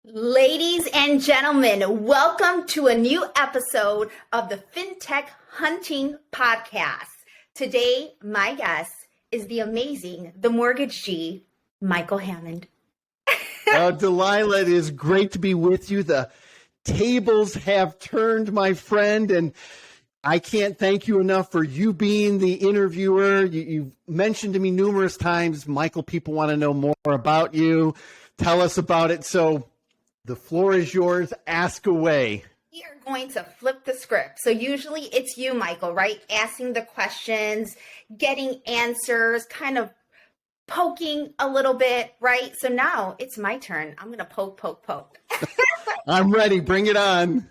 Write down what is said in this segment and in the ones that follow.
Ladies and gentlemen, welcome to a new episode of the Fintech Hunting Podcast. Today, my guest is the amazing, the Mortgage G, Michael Hammond. Dalila, it is great to be with you. The tables have turned, my friend, and I can't thank you enough for you being the interviewer. You've mentioned to me numerous times, Michael, people want to know more about you. Tell us about it. So the floor is yours. Ask away. We are going to flip the script. So usually it's you, Michael, right? Asking the questions, getting answers, kind of poking a little bit, right? So now it's my turn. I'm going to poke. I'm ready. Bring it on.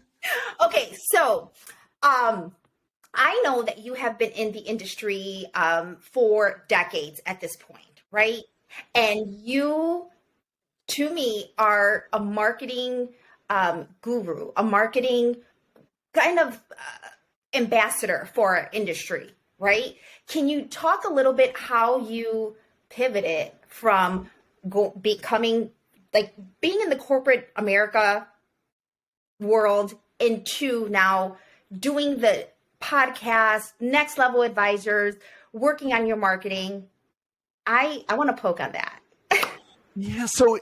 Okay, so I know that you have been in the industry for decades at this point, right? And you, to me, are a marketing guru, a marketing kind of ambassador for our industry, right? Can you talk a little bit how you pivoted from becoming, like being in the corporate America world into now doing the podcast, NexLevel Advisors, working on your marketing? I want to poke on that. Yeah, so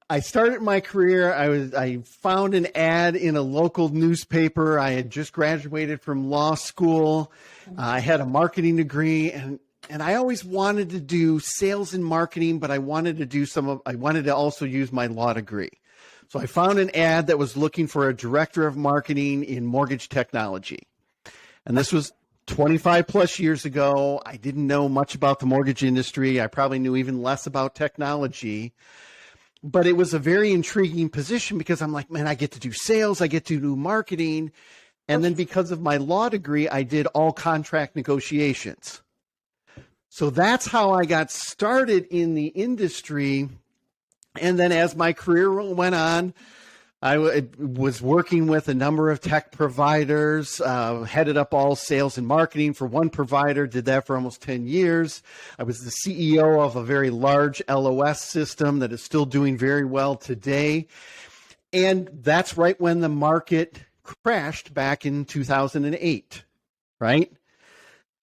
I started my career. I found an ad in a local newspaper. I had just graduated from law school. I had a marketing degree, and I always wanted to do sales and marketing, but I wanted to also use my law degree. So I found an ad that was looking for a director of marketing in mortgage technology. And this was 25 plus years ago. I didn't know much about the mortgage industry. I probably knew even less about technology, but it was a very intriguing position because I'm like, man, I get to do sales, I get to do marketing. And then because of my law degree, I did all contract negotiations. So that's how I got started in the industry. And then as my career went on, I was working with a number of tech providers, headed up all sales and marketing for one provider, did that for almost 10 years. I was the CEO of a very large LOS system that is still doing very well today. And that's right when the market crashed back in 2008, right?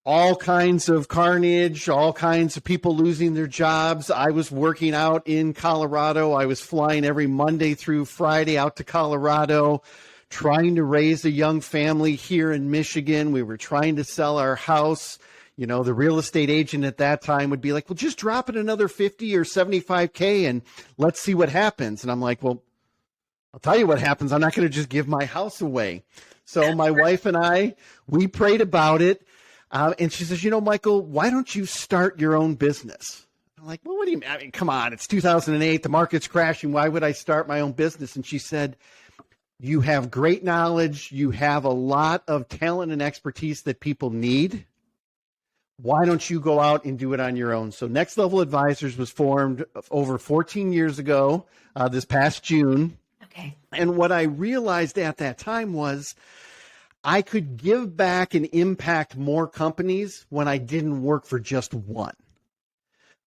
All kinds of carnage, all kinds of people losing their jobs. I was working out in Colorado. I was flying every Monday through Friday out to Colorado, trying to raise a young family here in Michigan. We were trying to sell our house. You know, the real estate agent at that time would be like, well, just drop it another 50 or 75K and let's see what happens. And I'm like, well, I'll tell you what happens. I'm not going to just give my house away. So my wife and I, we prayed about it. And she says, Michael, why don't you start your own business? I'm like, well, what do you mean? I mean, come on, it's 2008. The market's crashing. Why would I start my own business? And she said, you have great knowledge. You have a lot of talent and expertise that people need. Why don't you go out and do it on your own? So NexLevel Advisors was formed over 14 years ago, this past June. Okay. And what I realized at that time was I could give back and impact more companies when I didn't work for just one.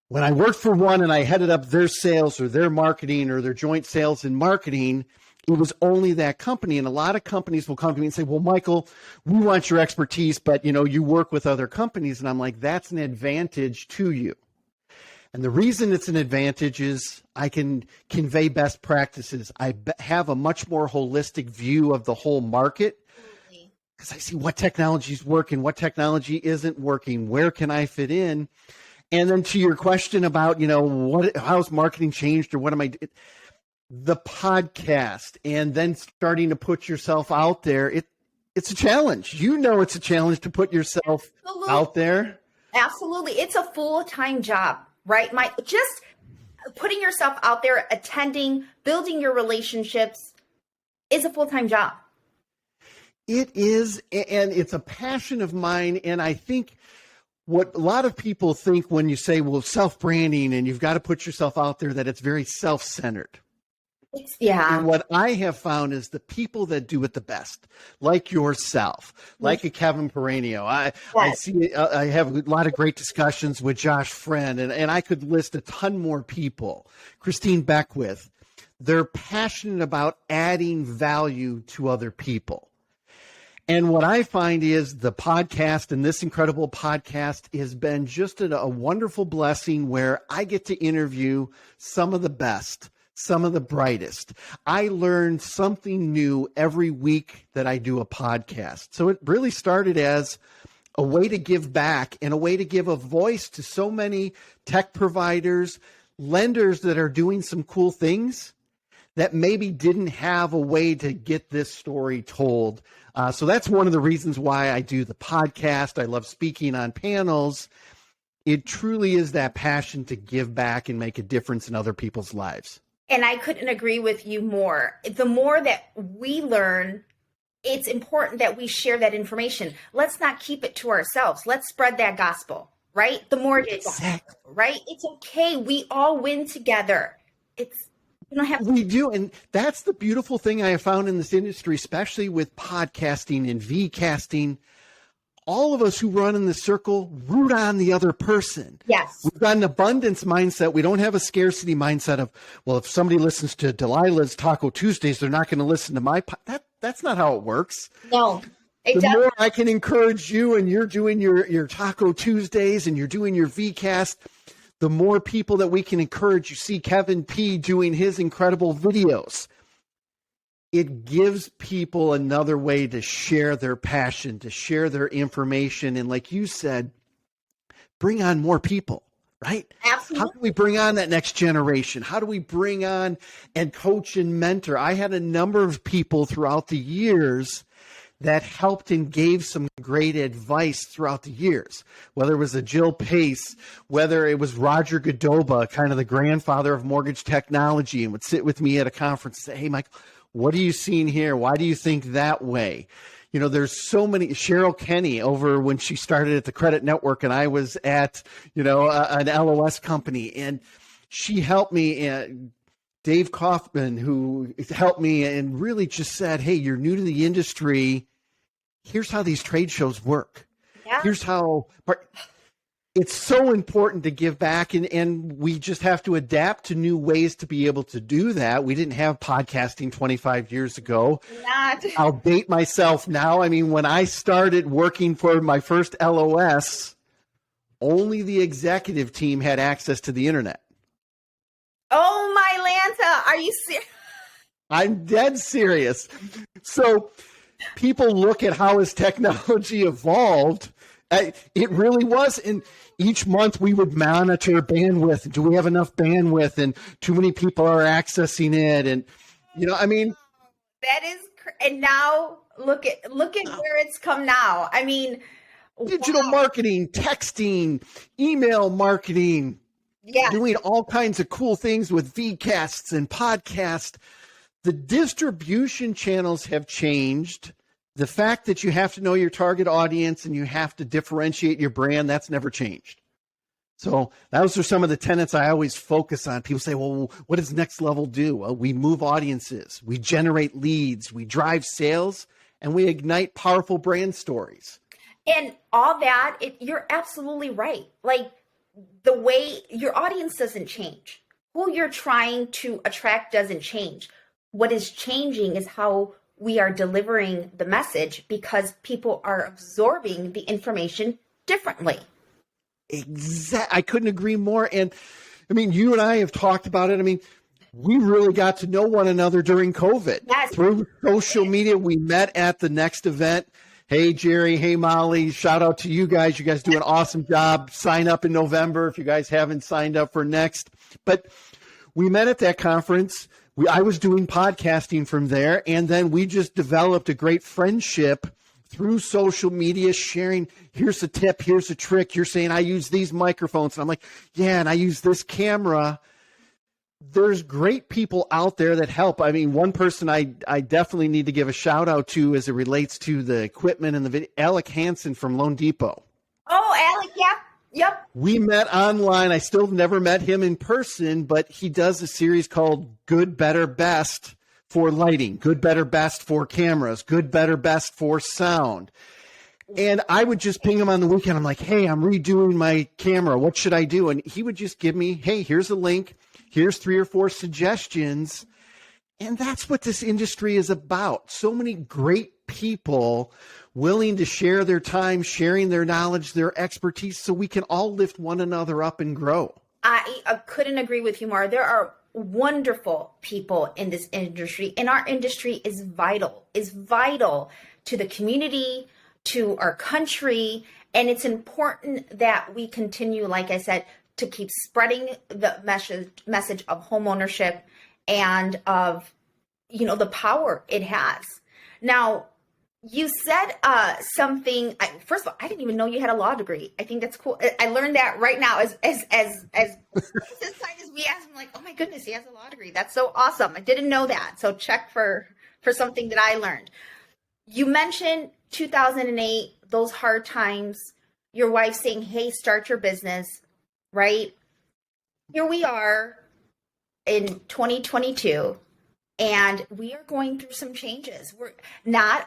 When I worked for one and I headed up their sales or their marketing or their joint sales and marketing, it was only that company. And a lot of companies will come to me and say, well, Michael, we want your expertise, but you work with other companies. And I'm like, that's an advantage to you. And the reason it's an advantage is I can convey best practices. I have a much more holistic view of the whole market. Because I see what technology is working, what technology isn't working, where can I fit in? And then to your question about, how's marketing changed or what am I doing? The podcast and then starting to put yourself out there, it's a challenge. It's a challenge to put yourself out there. Absolutely. It's a full-time job, right? Just putting yourself out there, attending, building your relationships is a full-time job. It is, and it's a passion of mine. And I think what a lot of people think when you say, well, self-branding and you've got to put yourself out there, that it's very self-centered. Yeah. And what I have found is the people that do it the best, like yourself, like a Kevin Peranio. I have a lot of great discussions with Josh Friend, and I could list a ton more people. Christine Beckwith. They're passionate about adding value to other people. And what I find is the podcast, and this incredible podcast has been just a wonderful blessing where I get to interview some of the best, some of the brightest. I learn something new every week that I do a podcast. So it really started as a way to give back and a way to give a voice to so many tech providers, lenders that are doing some cool things that maybe didn't have a way to get this story told. So that's one of the reasons why I do the podcast. I love speaking on panels. It truly is that passion to give back and make a difference in other people's lives. And I couldn't agree with you more. The more that we learn, it's important that we share that information. Let's not keep it to ourselves. Let's spread that gospel, right? The more Exactly. right? It's okay. We all win together. We do. And that's the beautiful thing I have found in this industry, especially with podcasting and vcasting. All of us who run in the circle root on the other person. Yes. We've got an abundance mindset. We don't have a scarcity mindset of, well, if somebody listens to Dalila's Taco Tuesdays, they're not going to listen to my that's not how it works. No. The more I can encourage you and you're doing your Taco Tuesdays and you're doing your vcast, the more people that we can encourage. You see Kevin P doing his incredible videos. It gives people another way to share their passion, to share their information. And like you said, bring on more people, right? Absolutely. How do we bring on that next generation? How do we bring on and coach and mentor? I had a number of people throughout the years that helped and gave some great advice throughout the years, whether it was a Jill Pace, whether it was Roger Godoba, kind of the grandfather of mortgage technology, and would sit with me at a conference and say, hey, Mike, what are you seeing here? Why do you think that way? You know, there's so many. Cheryl Kenny over when she started at the Credit Network and I was at, an LOS company, and she helped me. Dave Kaufman, who helped me and really just said, hey, you're new to the industry. Here's how these trade shows work. Yeah. Here's how it's so important to give back. And we just have to adapt to new ways to be able to do that. We didn't have podcasting 25 years ago. I'll date myself now. I mean, when I started working for my first LOS, only the executive team had access to the internet. Oh, my Lanta, are you serious? I'm dead serious. So people look at how has technology evolved. It really was. And each month we would monitor bandwidth. Do we have enough bandwidth? And too many people are accessing it. And, that is, and now look at where it's come now. I mean, digital marketing, texting, email marketing. Yeah. Doing all kinds of cool things with vcasts and podcasts. The distribution channels have changed. The fact that you have to know your target audience and you have to differentiate your brand, that's never changed. So those are some of the tenets I always focus on. People say, well, what does NexLevel do? Well, we move audiences, we generate leads, we drive sales, and we ignite powerful brand stories. And all that, you're absolutely right. Like, the way your audience doesn't change. Who you're trying to attract doesn't change. What is changing is how we are delivering the message, because people are absorbing the information differently. Exactly. I couldn't agree more. And I mean, you and I have talked about it. I mean, we really got to know one another during COVID. Yes. Through social media. We met at the Next event. Hey, Jerry. Hey, Molly. Shout out to you guys. You guys do an awesome job. Sign up in November if you guys haven't signed up for Next. But we met at that conference. I was doing podcasting from there. And then we just developed a great friendship through social media, sharing, here's a tip, here's a trick. You're saying I use these microphones. And I'm like, yeah, and I use this camera. There's great people out there that help. I mean, one person I definitely need to give a shout out to as it relates to the equipment and the video, Alec Hansen from Loan Depot. Oh, Alec, yeah. Yep. We met online. I still never met him in person, but he does a series called Good, Better, Best for lighting, Good, Better, Best for cameras, Good, Better, Best for sound. And I would just ping him on the weekend. I'm like, hey, I'm redoing my camera. What should I do? And he would just give me, hey, here's a link. Here's 3 or 4 suggestions. And that's what this industry is about. So many great people willing to share their time, sharing their knowledge, their expertise, so we can all lift one another up and grow. I couldn't agree with you more. There are wonderful people in this industry, and our industry is vital to the community, to our country, and it's important that we continue, like I said, to keep spreading the message of home ownership and of, the power it has. Now, you said something. First of all, I didn't even know you had a law degree. I think that's cool. I learned that right now as as we asked him, like, oh my goodness, he has a law degree. That's so awesome. I didn't know that. So check for something that I learned. You mentioned 2008, those hard times. Your wife saying, "Hey, start your business." Right? Here we are in 2022. And we are going through some changes. We're not,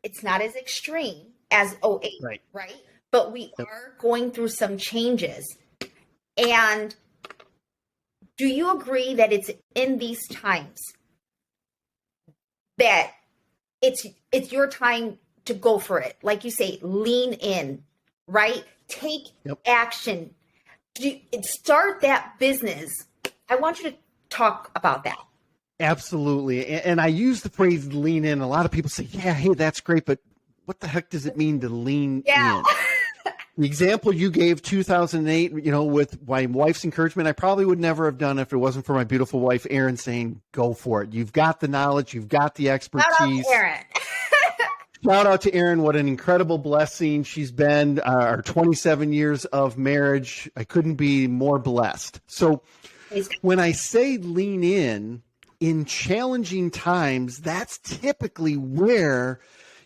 it's not as extreme as '08, right? But we are going through some changes. And do you agree that it's in these times that it's your time to go for it? Like you say, lean in, right? Take action. Start that business. I want you to talk about that. Absolutely. And I use the phrase lean in. A lot of people say, yeah, hey, that's great, but what the heck does it mean to lean in? The example you gave, 2008, with my wife's encouragement, I probably would never have done if it wasn't for my beautiful wife, Erin, saying, go for it. You've got the knowledge. You've got the expertise. Shout out to Erin. Shout out to Erin. What an incredible blessing she's been. Our 27 years of marriage, I couldn't be more blessed. So when I say lean in challenging times, that's typically where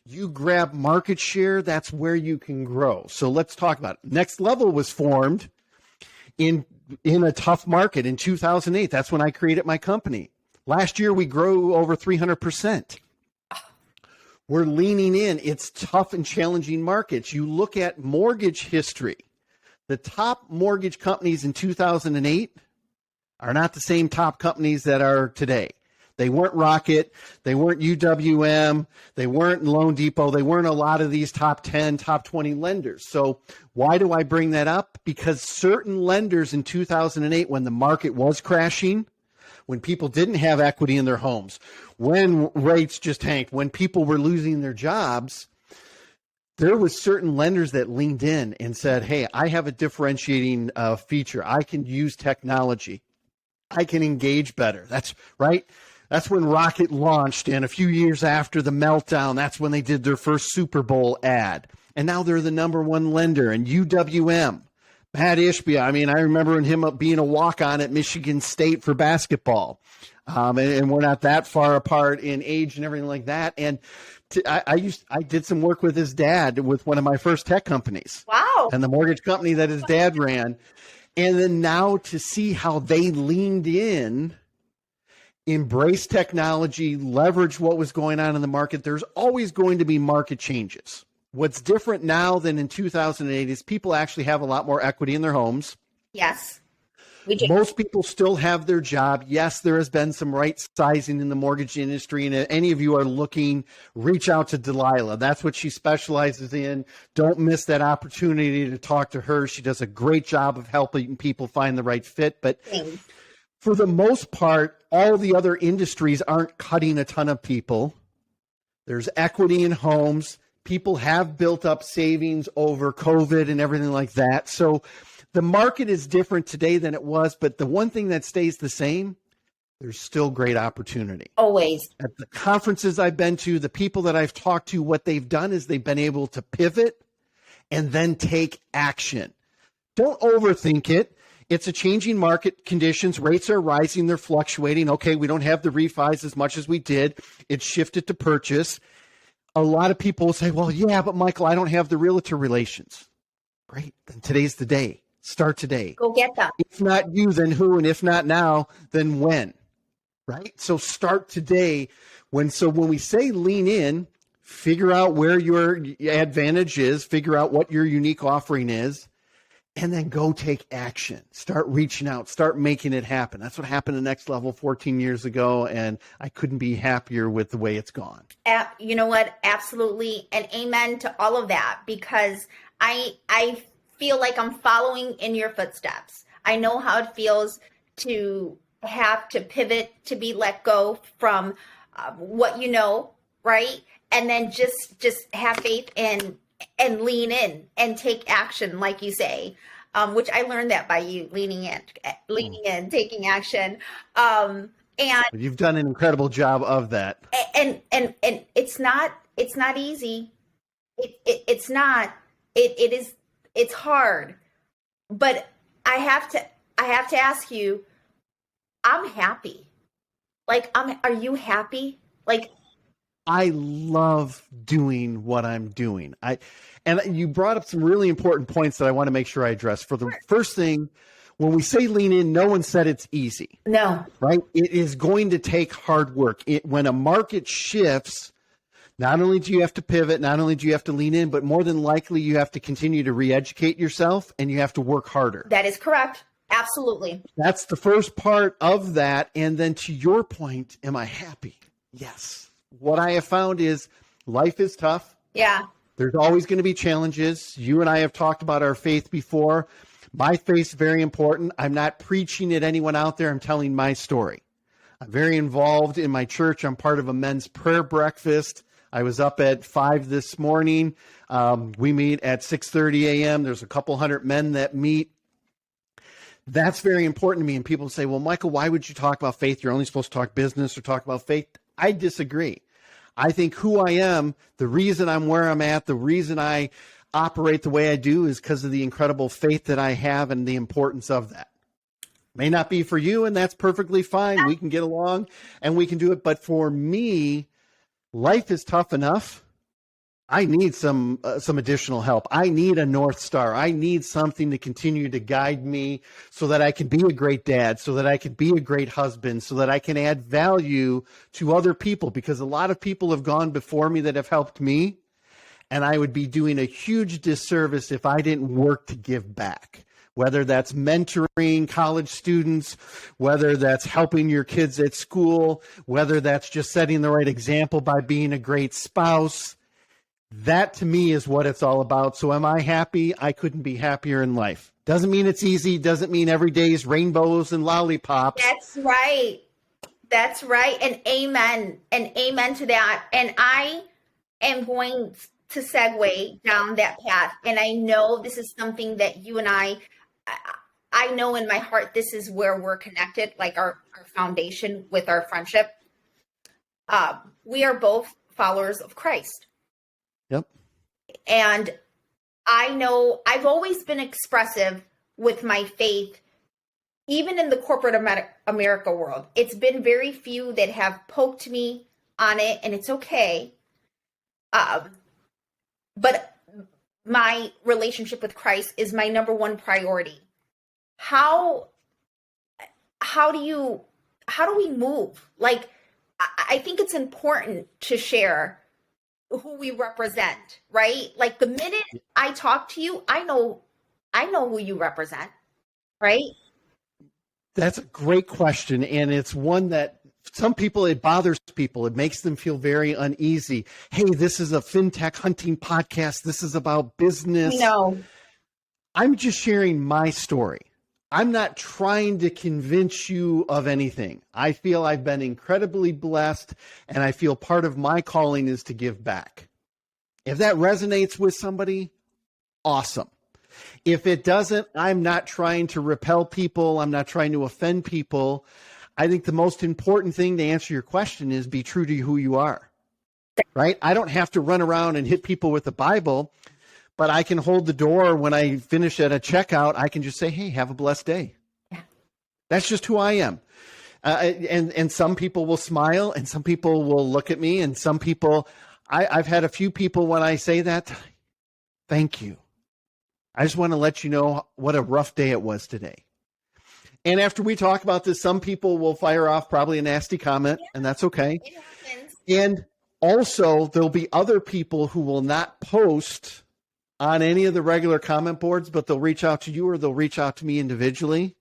you grab market share. That's where you can grow. So let's talk about it. NexLevel was formed in a tough market in 2008. That's when I created my company. Last year, we grew over 300%. We're leaning in. It's tough and challenging markets. You look at mortgage history. The top mortgage companies in 2008 are not the same top companies that are today. They weren't Rocket. They weren't UWM. They weren't Loan Depot. They weren't a lot of these top 10, top 20 lenders. So why do I bring that up? Because certain lenders in 2008, when the market was crashing, when people didn't have equity in their homes, when rates just tanked, when people were losing their jobs, there was certain lenders that leaned in and said, hey, I have a differentiating feature. I can use technology. I can engage better. That's right. That's when Rocket launched. And a few years after the meltdown, that's when they did their first Super Bowl ad. And now they're the number one lender. And UWM, Matt Ishbia, I remember him being a walk-on at Michigan State for basketball. And we're not that far apart in age and everything like that. And I did some work with his dad with one of my first tech companies. Wow. And the mortgage company that his dad ran. And then now to see how they leaned in, embraced technology, leveraged what was going on in the market. There's always going to be market changes. What's different now than in 2008 is people actually have a lot more equity in their homes. Yes. We do. Most people still have their job. Yes, there has been some right sizing in the mortgage industry. And if any of you are looking, reach out to Dalila. That's what she specializes in. Don't miss that opportunity to talk to her. She does a great job of helping people find the right fit. But for the most part, all the other industries aren't cutting a ton of people. There's equity in homes. People have built up savings over COVID and everything like that. So the market is different today than it was, but the one thing that stays the same, there's still great opportunity. Always. At the conferences I've been to, the people that I've talked to, what they've done is they've been able to pivot and then take action. Don't overthink it. It's a changing market conditions. Rates are rising. They're fluctuating. Okay, we don't have the refis as much as we did. It's shifted to purchase. A lot of people will say, well, yeah, but Michael, I don't have the realtor relations. Great. Then today's the day. Start today. Go get them. If not you, then who? And if not now, then when? Right? So start today. When we say lean in, figure out where your advantage is, figure out what your unique offering is, and then go take action. Start reaching out, start making it happen. That's what happened to Next Level 14 years ago, and I couldn't be happier with the way it's gone. You know what? Absolutely. And amen to all of that, because I feel like I'm following in your footsteps. I know how it feels to have to pivot, to be let go from what you know, right? And then just have faith and lean in and take action, like you say, which I learned that by you leaning in, taking action. And you've done an incredible job of that. And it's not easy. It's not. It's hard. But I have to ask you, I'm happy. Like, are you happy? Like, I love doing what I'm doing. And you brought up some really important points that I want to make sure I address. For the first thing, when we say lean in, no one said it's easy. No. Right? It is going to take hard work. When a market shifts, not only do you have to pivot, not only do you have to lean in, but more than likely you have to continue to re-educate yourself and you have to work harder. That is correct. Absolutely. That's the first part of that. And then to your point, am I happy? Yes. What I have found is life is tough. Yeah. There's always going to be challenges. You and I have talked about our faith before. My faith is very important. I'm not preaching at anyone out there. I'm telling my story. I'm very involved in my church. I'm part of a men's prayer breakfast. I was up at 5 this morning. We meet at 6:30 a.m. There's a couple hundred men that meet. That's very important to me. And people say, well, Michael, why would you talk about faith? You're only supposed to talk business or talk about faith. I disagree. I think who I am, the reason I'm where I'm at, the reason I operate the way I do is because of the incredible faith that I have and the importance of that. May not be for you, and that's perfectly fine. We can get along and we can do it. But for me, life is tough enough. I need some additional help. I need a North Star. I need something to continue to guide me so that I can be a great dad, so that I can be a great husband, so that I can add value to other people, because a lot of people have gone before me that have helped me, and I would be doing a huge disservice if I didn't work to give back, whether that's mentoring college students, whether that's helping your kids at school, whether that's just setting the right example by being a great spouse. That to me is what it's all about. So am I happy? I couldn't be happier in life. Doesn't mean it's easy. Doesn't mean every day is rainbows and lollipops. That's right. That's right. And amen. And amen to that. And I am going to segue down that path. And I know this is something that you and I know in my heart, this is where we're connected, like our foundation with our friendship. We are both followers of Christ. Yep. And I know I've always been expressive with my faith, even in the corporate America world. It's been very few that have poked me on it, and it's okay. But my relationship with Christ is my number one priority. How do we move? Like, I think it's important to share who we represent, right? Like the minute I talk to you, I know who you represent, right? That's a great question. And it's one that some people, it bothers people. It makes them feel very uneasy. Hey, this is a FinTech hunting podcast. This is about business. No. I'm just sharing my story. I'm not trying to convince you of anything. I feel I've been incredibly blessed, and I feel part of my calling is to give back. If that resonates with somebody, awesome. If it doesn't, I'm not trying to repel people. I'm not trying to offend people. I think the most important thing to answer your question is be true to who you are, right? I don't have to run around and hit people with the Bible, but I can hold the door when I finish at a checkout. I can just say, hey, have a blessed day. Yeah. That's just who I am. And some people will smile and some people will look at me, and some people, I've had a few people when I say that, thank you. I just want to let you know what a rough day it was today. And after we talk about this, some people will fire off probably a nasty comment, and that's okay. It happens. And also there'll be other people who will not post on any of the regular comment boards, but they'll reach out to you or they'll reach out to me individually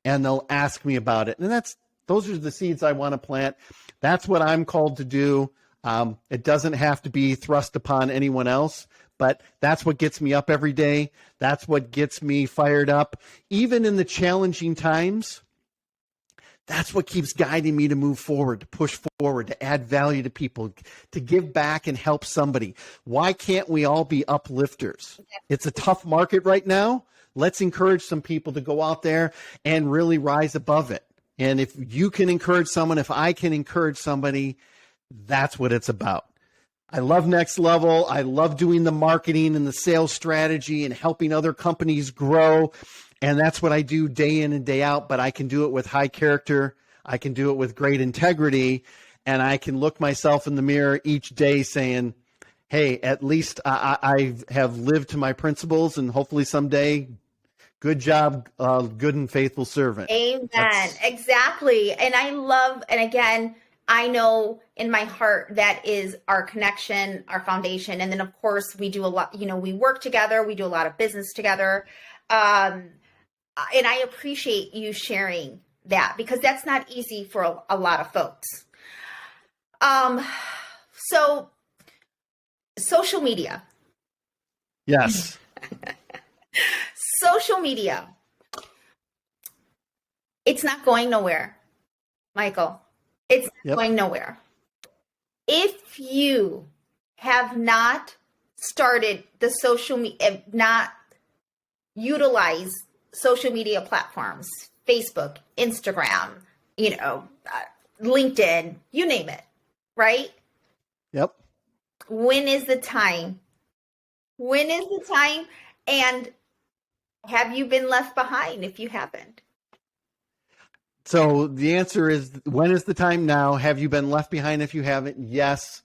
and they'll ask me about it. And those are the seeds I want to plant. That's what I'm called to do. It doesn't have to be thrust upon anyone else, but that's what gets me up every day. That's what gets me fired up. Even in the challenging times, that's what keeps guiding me to move forward, to push forward, to add value to people, to give back and help somebody. Why can't we all be uplifters? It's a tough market right now. Let's encourage some people to go out there and really rise above it. And if you can encourage someone, if I can encourage somebody, that's what it's about. I love Next Level. I love doing the marketing and the sales strategy and helping other companies grow. And that's what I do day in and day out, but I can do it with high character. I can do it with great integrity. And I can look myself in the mirror each day saying, hey, at least I have lived to my principles, and hopefully someday, good job, good and faithful servant. Amen. Exactly. And again, I know in my heart that is our connection, our foundation. And then of course we do a lot, we work together, we do a lot of business together. And I appreciate you sharing that, because that's not easy for a lot of folks. So social media. Yes. Social media. It's not going nowhere, Michael. It's not going nowhere. If you have not started the social media, not utilize social media platforms, Facebook, Instagram, LinkedIn, you name it, right? Yep. When is the time? When is the time? And have you been left behind if you haven't? So the answer is, when is the time now? Have you been left behind if you haven't? Yes.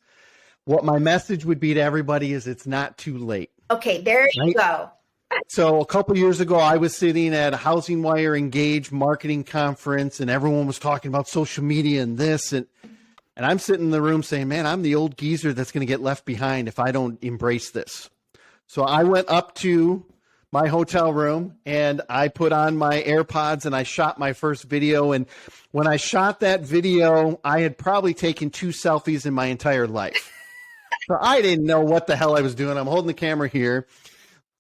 What my message would be to everybody is, it's not too late. Okay, there you go. So a couple years ago, I was sitting at a Housing Wire Engage marketing conference, and everyone was talking about social media and this. And I'm sitting in the room saying, man, I'm the old geezer that's going to get left behind if I don't embrace this. So I went up to my hotel room and I put on my AirPods and I shot my first video. And when I shot that video, I had probably taken 2 selfies in my entire life. So I didn't know what the hell I was doing. I'm holding the camera here.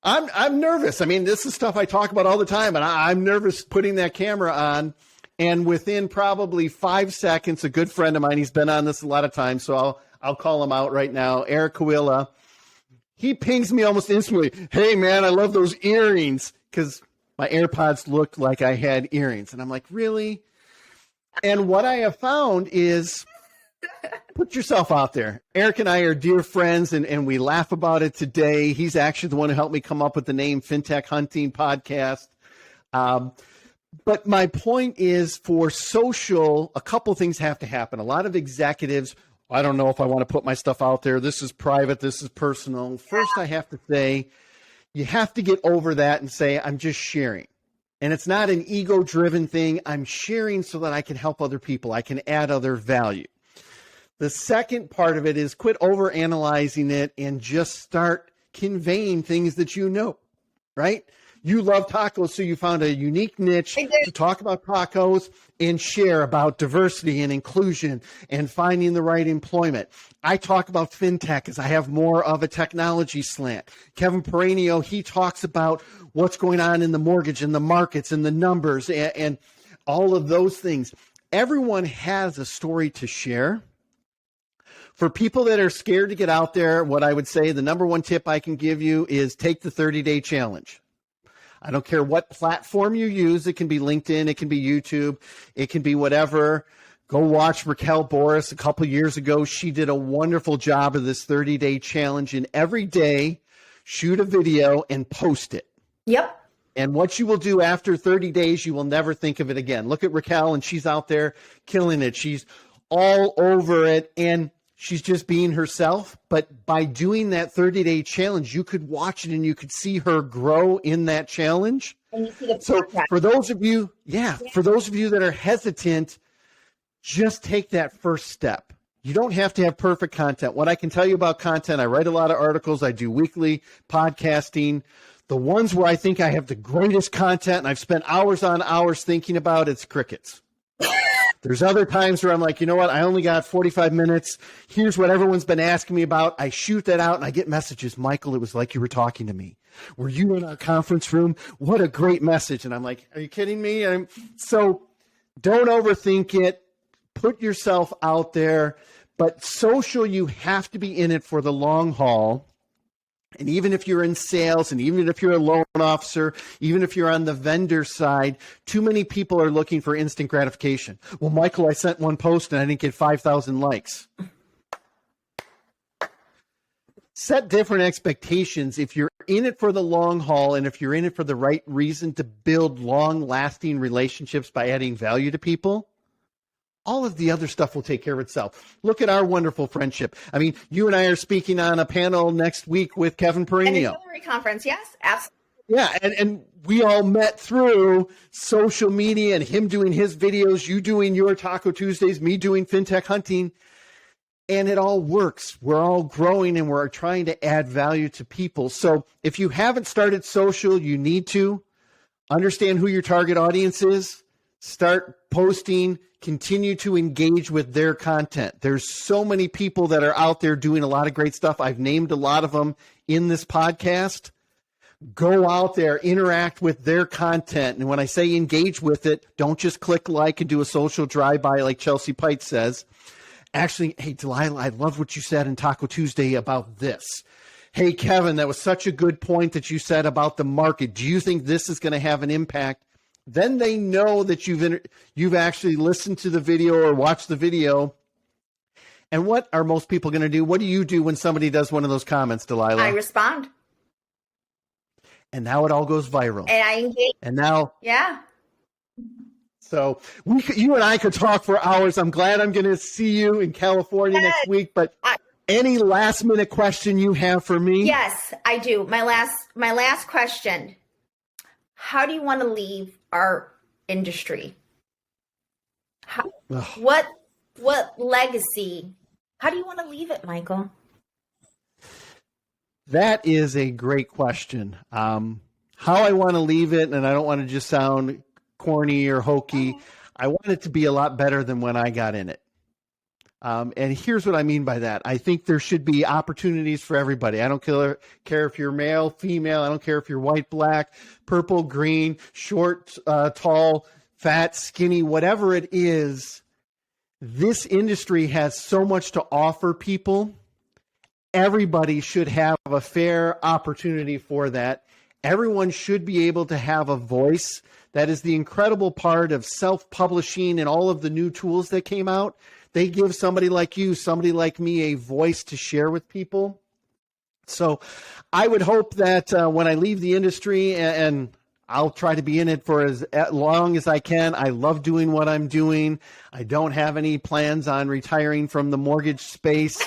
I'm nervous. I mean, this is stuff I talk about all the time, and I'm nervous putting that camera on. And within probably 5 seconds, a good friend of mine, he's been on this a lot of times, so I'll call him out right now, Eric Kawila. He pings me almost instantly. Hey, man, I love those earrings, because my AirPods looked like I had earrings. And I'm like, really? And what I have found is, put yourself out there. Eric and I are dear friends, and we laugh about it today. He's actually the one who helped me come up with the name Fintech Hunting Podcast. But my point is, for social, a couple things have to happen. A lot of executives, I don't know if I want to put my stuff out there. This is private. This is personal. First, I have to say, you have to get over that and say, I'm just sharing. And it's not an ego-driven thing. I'm sharing so that I can help other people. I can add other value. The second part of it is, quit overanalyzing it and just start conveying things that you know, right? You love tacos, so you found a unique niche to talk about tacos and share about diversity and inclusion and finding the right employment. I talk about fintech as I have more of a technology slant. Kevin Peranio, he talks about what's going on in the mortgage and the markets and the numbers and all of those things. Everyone has a story to share. For people that are scared to get out there, what I would say, the number one tip I can give you is take the 30-day challenge. I don't care what platform you use. It can be LinkedIn. It can be YouTube. It can be whatever. Go watch Raquel Boris a couple years ago. She did a wonderful job of this 30-day challenge. And every day, shoot a video and post it. Yep. And what you will do after 30 days, you will never think of it again. Look at Raquel, and she's out there killing it. She's all over it. And she's just being herself. But by doing that 30-day challenge, you could watch it and you could see her grow in that challenge. And you see the so progress. for those of you that are hesitant, just take that first step. You don't have to have perfect content. What I can tell you about content, I write a lot of articles. I do weekly podcasting. The ones where I think I have the greatest content and I've spent hours on hours thinking about, it's crickets. There's other times where I'm like, you know what? I only got 45 minutes. Here's what everyone's been asking me about. I shoot that out and I get messages. Michael, it was like you were talking to me. Were you in our conference room? What a great message. And I'm like, are you kidding me? So don't overthink it. Put yourself out there. But social, you have to be in it for the long haul. And even if you're in sales, and even if you're a loan officer, even if you're on the vendor side, too many people are looking for instant gratification. Well, Michael, I sent one post and I didn't get 5,000 likes. Set different expectations. If you're in it for the long haul, and if you're in it for the right reason to build long-lasting relationships by adding value to people, all of the other stuff will take care of itself. Look at our wonderful friendship. I mean, you and I are speaking on a panel next week with Kevin Perenio. And a Hillary conference, yes, absolutely. Yeah, and we all met through social media and him doing his videos, you doing your Taco Tuesdays, me doing Fintech Hunting, and it all works. We're all growing and we're trying to add value to people. So if you haven't started social, you need to understand who your target audience is, start posting, continue to engage with their content. There's so many people that are out there doing a lot of great stuff. I've named a lot of them in this podcast. Go out there, interact with their content. And when I say engage with it, don't just click like and do a social drive-by like Chelsea Pite says. Actually, hey, Dalila, I love what you said in Taco Tuesday about this. Hey, Kevin, that was such a good point that you said about the market. Do you think this is going to have an impact? Then they know that you've actually listened to the video or watched the video. And what are most people going to do? What do you do when somebody does one of those comments, Dalila? I respond. And now it all goes viral. And I engage. And now, yeah. So you and I could talk for hours. I'm glad I'm going to see you in California next week. But any last minute question you have for me? Yes, I do. My last question. How do you want to leave our industry? What legacy? How do you want to leave it, Michael? That is a great question. How I want to leave it, and I don't want to just sound corny or hokey. I want it to be a lot better than when I got in it. And here's what I mean by that. I think there should be opportunities for everybody. I don't care if you're male, female. I don't care if you're white, black, purple, green, short, tall, fat, skinny, whatever it is. This industry has so much to offer people. Everybody should have a fair opportunity for that. Everyone should be able to have a voice. That is the incredible part of self-publishing and all of the new tools that came out. They give somebody like you, somebody like me, a voice to share with people. So I would hope that when I leave the industry, and I'll try to be in it for as long as I can. I love doing what I'm doing. I don't have any plans on retiring from the mortgage space.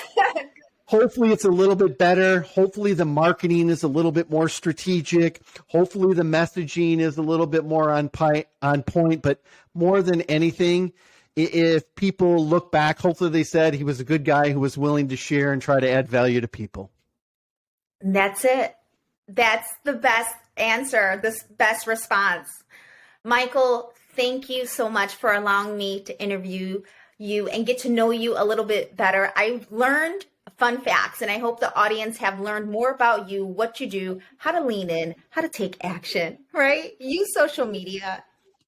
Hopefully it's a little bit better. Hopefully the marketing is a little bit more strategic. Hopefully the messaging is a little bit more on point. But more than anything, if people look back, hopefully they said he was a good guy who was willing to share and try to add value to people. That's it. That's the best answer, the best response. Michael, thank you so much for allowing me to interview you and get to know you a little bit better. I've learned fun facts, and I hope the audience have learned more about you, what you do, how to lean in, how to take action, right? Use social media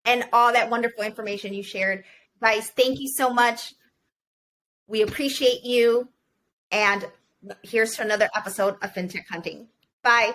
and all that wonderful information you shared. Guys, thank you so much. We appreciate you. And here's to another episode of FinTech Hunting. Bye.